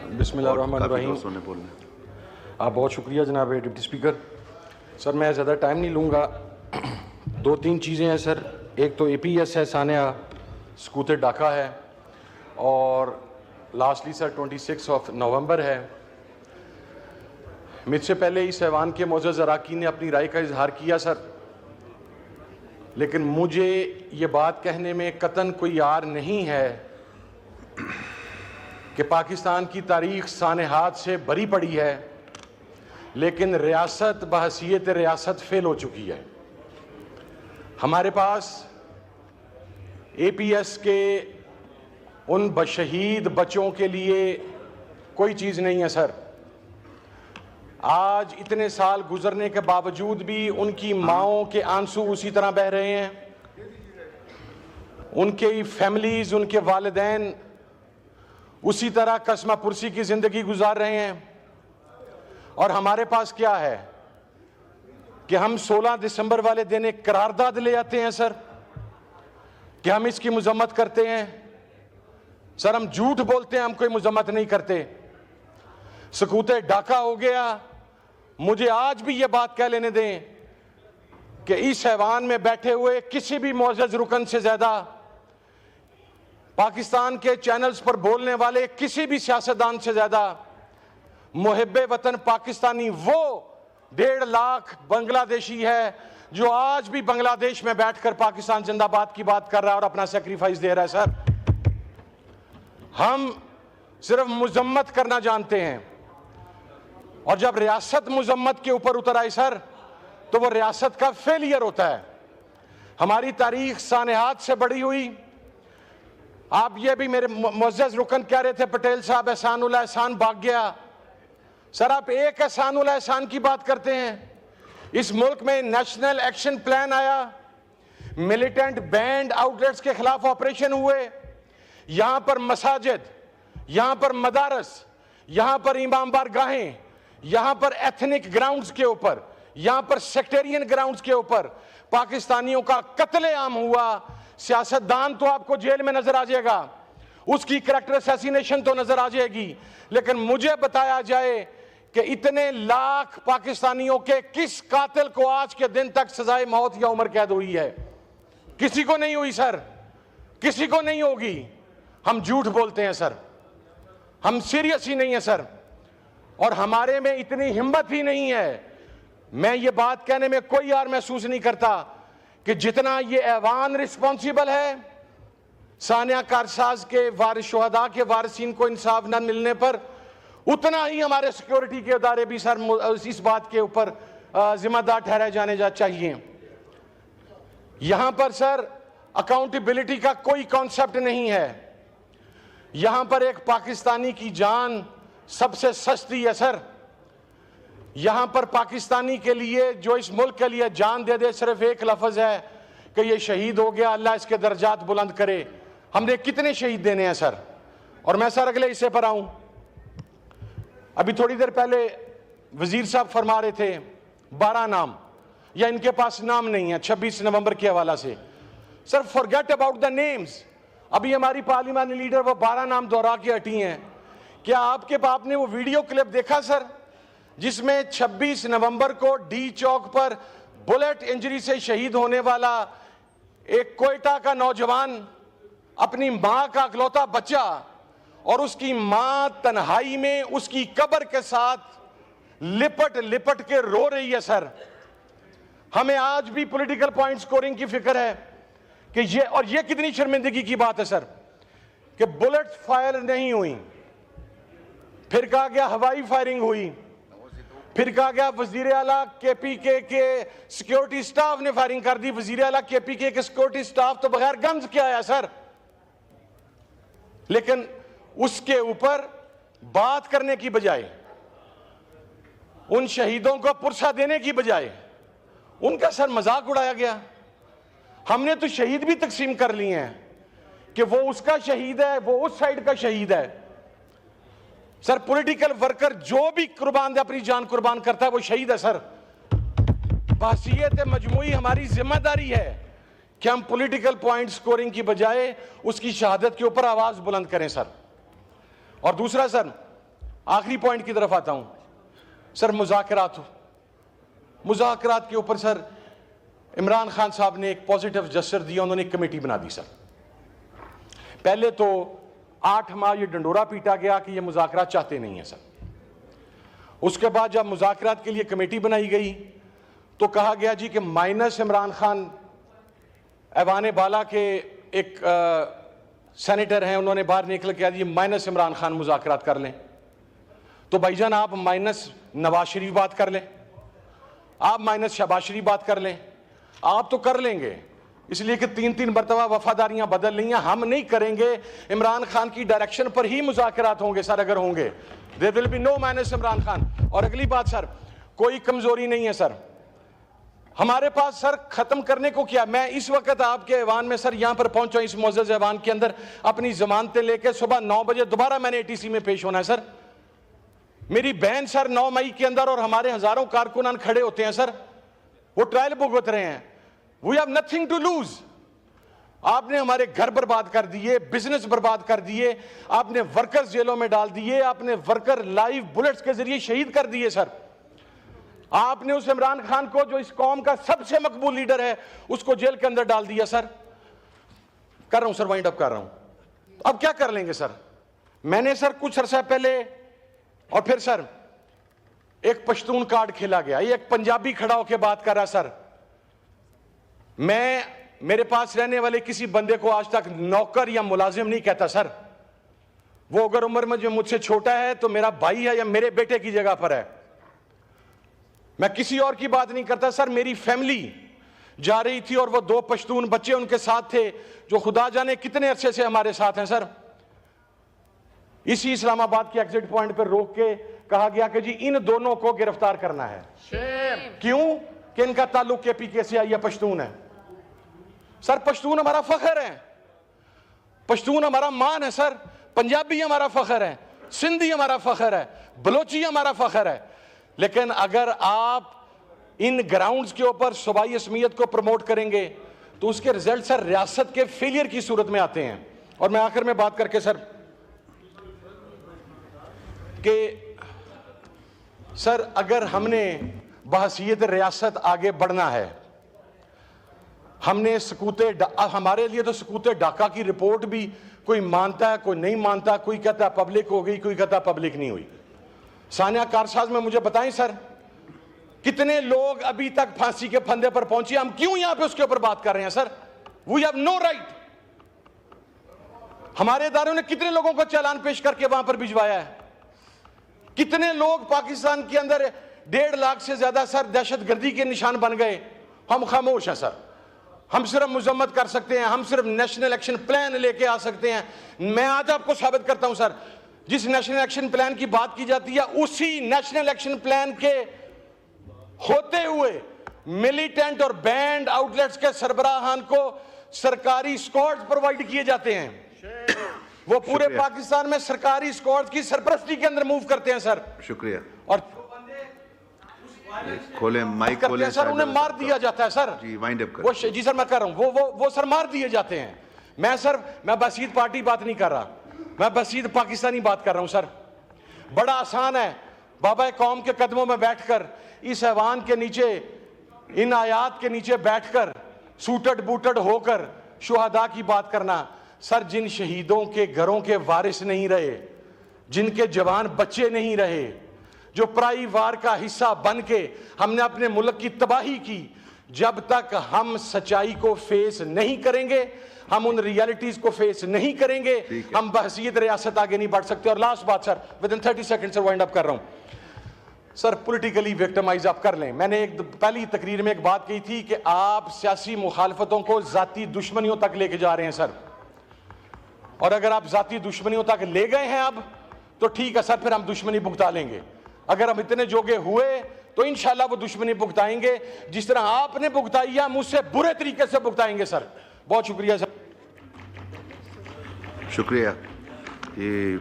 बिस्मिल्लाहिर्रहमानिर्रहीम। आप बहुत शुक्रिया जनाब डिप्टी स्पीकर। सर मैं ज़्यादा टाइम नहीं लूँगा। दो तीन चीज़ें हैं सर। एक तो APS है, सानिया सकूत ढाका है, और लास्टली सर 26 नवंबर है। मुझसे पहले इस ऐवान के मोअज़्ज़ज़ अराकीन ने अपनी राय का इजहार किया सर, लेकिन मुझे ये बात कहने में कतन कोई यार नहीं है कि पाकिस्तान की तारीख सानेहात से भरी पड़ी है, लेकिन रियासत बहसीयत रियासत फेल हो चुकी है। हमारे पास APS के उन शहीद बच्चों के लिए कोई चीज़ नहीं है सर। आज इतने साल गुजरने के बावजूद भी उनकी माओं के आंसू उसी तरह बह रहे हैं, उनके फैमिलीज, उनके वालिदैन उसी तरह कसमा पुरसी की जिंदगी गुजार रहे हैं। और हमारे पास क्या है कि हम 16 दिसंबर वाले दिन एक करारदाद ले आते हैं सर, कि हम इसकी मजम्मत करते हैं। सर हम झूठ बोलते हैं, हम कोई मजम्मत नहीं करते। सकूत ढाका हो गया। मुझे आज भी ये बात कह लेने दें कि इस ऐवान में बैठे हुए किसी भी मुअज़्ज़ज़ रुकन से ज्यादा पाकिस्तान के चैनल्स पर बोलने वाले किसी भी सियासतदान से ज्यादा मुहिब्बे वतन पाकिस्तानी वो 1.5 लाख बांग्लादेशी है जो आज भी बांग्लादेश में बैठकर पाकिस्तान जिंदाबाद की बात कर रहा है और अपना सेक्रीफाइस दे रहा है। सर हम सिर्फ मुजम्मत करना जानते हैं, और जब रियासत मुजम्मत के ऊपर उतर आई सर, तो वो रियासत का फेलियर होता है। हमारी तारीख सानेहात से बड़ी हुई। आप ये भी मेरे मुअज़्ज़ज़ रुकन कह रहे थे पटेल साहब एहसानुल एहसान भाग गया। सर आप एक एहसानुल एहसान की बात करते हैं। इस मुल्क में नेशनल एक्शन प्लान आया, मिलिटेंट बैंड आउटलेट्स के खिलाफ ऑपरेशन हुए, यहां पर मसाजिद, यहां पर मदारस, यहां पर इमाम बारगाहें, यहां पर एथनिक ग्राउंड्स के ऊपर, यहां पर सेक्टेरियन ग्राउंड्स के ऊपर पाकिस्तानियों का कत्लेआम हुआ। सियासतदान तो आपको जेल में नजर आ जाएगा, उसकी करैक्टर असैसिनेशन तो नजर आ जाएगी, लेकिन मुझे बताया जाए कि इतने लाख पाकिस्तानियों के किस कातिल को आज के दिन तक सजाए मौत या उम्र कैद हुई है? किसी को नहीं हुई सर, किसी को नहीं होगी। हम झूठ बोलते हैं सर, हम सीरियस ही नहीं है सर, और हमारे में इतनी हिम्मत ही नहीं है। मैं ये बात कहने में कोई यार महसूस नहीं करता कि जितना ये ऐवान रिस्पॉन्सिबल है सानिया कारसाज के वारिस शुहदा के वारिसीन को इंसाफ न मिलने पर, उतना ही हमारे सिक्योरिटी के इदारे भी सर इस बात के ऊपर जिम्मेदार ठहराए जाने चाहिए। यहां पर सर अकाउंटेबिलिटी का कोई कॉन्सेप्ट नहीं है। यहां पर एक पाकिस्तानी की जान सबसे सस्ती है सर। यहां पर पाकिस्तानी के लिए जो इस मुल्क के लिए जान दे दे, सिर्फ एक लफ्ज है कि ये शहीद हो गया, अल्लाह इसके दर्जात बुलंद करे। हमने कितने शहीद देने हैं सर? और मैं सर अगले हिस्से पर आऊं। अभी थोड़ी देर पहले वजीर साहब फरमा रहे थे 12 नाम, या इनके पास नाम नहीं है 26 नवंबर के हवाला से। Sir forget about the names. अभी हमारी पार्लियामानी लीडर वो 12 नाम दोहरा के हटी हैं। क्या आपके बाप ने वो वीडियो क्लिप देखा सर, जिसमें 26 नवंबर को डी चौक पर बुलेट इंजरी से शहीद होने वाला एक कोयटा का नौजवान अपनी मां का इकलौता बच्चा, और उसकी मां तन्हाई में उसकी कब्र के साथ लिपट लिपट के रो रही है सर। हमें आज भी पॉलिटिकल पॉइंट स्कोरिंग की फिक्र है कि ये, और ये कितनी शर्मिंदगी की बात है सर कि बुलेट फायर नहीं हुई, फिर कहा गया हवाई फायरिंग हुई, फिर कहा गया वजीर आला KPK के सिक्योरिटी स्टाफ ने फायरिंग कर दी। वजीर आला KPK के सिक्योरिटी स्टाफ तो बगैर गन्स के आया सर। लेकिन उसके ऊपर बात करने की बजाय, उन शहीदों को पुरसा देने की बजाय उनका सर मजाक उड़ाया गया। हमने तो शहीद भी तकसीम कर लिए हैं कि वो उसका शहीद है, वो उस साइड का शहीद है। सर पॉलिटिकल वर्कर जो भी कुर्बान अपनी जान कुर्बान करता है वो शहीद है सर। बहसीयत मजमूई हमारी जिम्मेदारी है कि हम पॉलिटिकल पॉइंट स्कोरिंग की बजाय उसकी शहादत के ऊपर आवाज बुलंद करें सर। और दूसरा सर, आखिरी पॉइंट की तरफ आता हूं सर। मुज़ाकरात के ऊपर सर इमरान खान साहब ने एक पॉजिटिव जेस्चर दिया, उन्होंने एक कमेटी बना दी सर। पहले तो 8 माह ये डंडोरा पीटा गया कि ये मुज़ाकरात चाहते नहीं है सर। उसके बाद जब मुज़ाकरात के लिए कमेटी बनाई गई तो कहा गया जी कि माइनस इमरान खान, ऐवान बाला के एक सेनेटर हैं, उन्होंने बाहर निकल के दिया माइनस इमरान खान मुज़ाकरात कर लें। तो भाईजान आप माइनस नवाज शरीफ बात कर लें, आप माइनस शहबाज शरीफ बात कर लें, आप तो कर लेंगे, इसलिए कि 3-3 मरतबा वफादारियां बदल ली हैं। हम नहीं करेंगे, इमरान खान की डायरेक्शन पर ही मुज़ाकरात होंगे सर। अगर होंगे there will be no minus Imran Khan. और अगली बात सर, कोई कमजोरी नहीं है सर हमारे पास सर, खत्म करने को क्या। मैं इस वक्त आपके ऐवान में सर यहां पर पहुंचा, इस मुअज़्ज़ज़ ऐवान के अंदर अपनी जमानतें लेकर सुबह 9 बजे दोबारा मैंने ATC में पेश होना है सर। मेरी बहन सर 9 मई के अंदर और हमारे हजारों कारकुनान खड़े होते हैं सर, वो ट्रायल भुगत रहे हैं। We have nothing to lose. आपने हमारे घर बर्बाद कर दिए, बिजनेस बर्बाद कर दिए, आपने वर्कर्स जेलों में डाल दिए, आपने वर्कर लाइव बुलेट्स के जरिए शहीद कर दिए सर। आपने उस इमरान खान को जो इस कौम का सबसे मकबूल लीडर है उसको जेल के अंदर डाल दिया सर। कर रहा हूं सर, वाइंड अप कर रहा हूं। अब क्या कर लेंगे सर। मैंने सर कुछ अरसा पहले, और फिर सर एक पश्तून कार्ड खेला गया, ये एक पंजाबी खड़ा होकर बात कर रहा सर। मैं मेरे पास रहने वाले किसी बंदे को आज तक नौकर या मुलाजिम नहीं कहता सर। वो अगर उम्र में जो मुझसे छोटा है तो मेरा भाई है या मेरे बेटे की जगह पर है। मैं किसी और की बात नहीं करता सर। मेरी फैमिली जा रही थी और वो 2 पश्तून बच्चे उनके साथ थे जो खुदा जाने कितने अरसे से हमारे साथ हैं सर। इसी इस्लामाबाद के एग्जिट पॉइंट पर रोक के कहा गया कि जी इन दोनों को गिरफ्तार करना है। क्यों? कि इनका ताल्लुक KPK से या पश्तून है सर। पश्तून हमारा फख्र है, पश्तून हमारा मान है सर। पंजाबी हमारा फख्र है, सिंधी हमारा फख्र है, बलोची हमारा फख्र है। लेकिन अगर आप इन ग्राउंड्स के ऊपर सूबाई असमियत को प्रमोट करेंगे तो उसके रिजल्ट सर रियासत के फेलियर की सूरत में आते हैं। और मैं आखिर में बात करके सर कि सर अगर हमने बहसीयत रियासत आगे बढ़ना है, हमने हमारे लिए तो सकूते ढाका की रिपोर्ट भी कोई मानता है, कोई नहीं मानता, कोई कहता है पब्लिक हो गई, कोई कहता है पब्लिक नहीं हुई। सानिया कारसाज में मुझे बताएं सर, कितने लोग अभी तक फांसी के फंदे पर पहुंचे, हम क्यों यहां पे उसके ऊपर बात कर रहे हैं sir. We have no right. हमारे इदारों ने कितने लोगों को चालान पेश करके वहां पर भिजवाया है। कितने लोग पाकिस्तान के अंदर 1.5 लाख से ज्यादा सर दहशतगर्दी के निशान बन गए। हम खामोश हैं सर। हम सिर्फ मुजम्मत कर सकते हैं, हम सिर्फ नेशनल एक्शन प्लान लेके आ सकते हैं। मैं आज आपको साबित करता हूं सर, जिस नेशनल एक्शन प्लान की बात की जाती है उसी नेशनल एक्शन प्लान के होते हुए मिलिटेंट और बैंड आउटलेट्स के सरबराहान को सरकारी स्क्वाड्स प्रोवाइड किए जाते हैं। वो पूरे पाकिस्तान में सरकारी स्क्वाड्स की सरपरस्ती के अंदर मूव करते हैं सर। शुक्रिया। और खोलें माइक खोलें सर, उन्हें मार दिया जाता है सर। जी वाइंड अप वो जी सर मैं कर रहा हूं, वो सर मार दिए जाते हैं। मैं बसीद पार्टी बात नहीं कर रहा, मैं बसीद पाकिस्तानी बात कर रहा हूं सर। बड़ा आसान है बाबा कौम के कदमों में बैठकर, इस ऐवान के नीचे, इन आयात के नीचे बैठकर सूटड बूटड होकर शुहदा की बात करना। सर जिन शहीदों के घरों के वारिस नहीं रहे, जिनके जवान बच्चे नहीं रहे, जो पराई वार का हिस्सा बन के हमने अपने मुल्क की तबाही की, जब तक हम सच्चाई को फेस नहीं करेंगे, हम उन रियलिटीज को फेस नहीं करेंगे, हम बहसीयत रियासत आगे नहीं बढ़ सकते। और लास्ट बात सर, विद इन 30 सेकंड से वाइंड अप कर रहा हूं सर। पॉलिटिकली विक्टिमाइज आप कर लें। मैंने एक पहली तकरीर में एक बात कही थी कि आप सियासी मुखालफतों को जाती दुश्मनियों तक लेके जा रहे हैं सर। और अगर आप जाती दुश्मनियों तक ले गए हैं अब तो ठीक है सर, फिर हम दुश्मनी भुगता लेंगे। अगर हम इतने जोगे हुए तो इंशाल्लाह वो दुश्मनी भुगताएंगे जिस तरह आपने भुगताई, हम उससे बुरे तरीके से भुगताएंगे सर। बहुत शुक्रिया सर। शुक्रिया। ये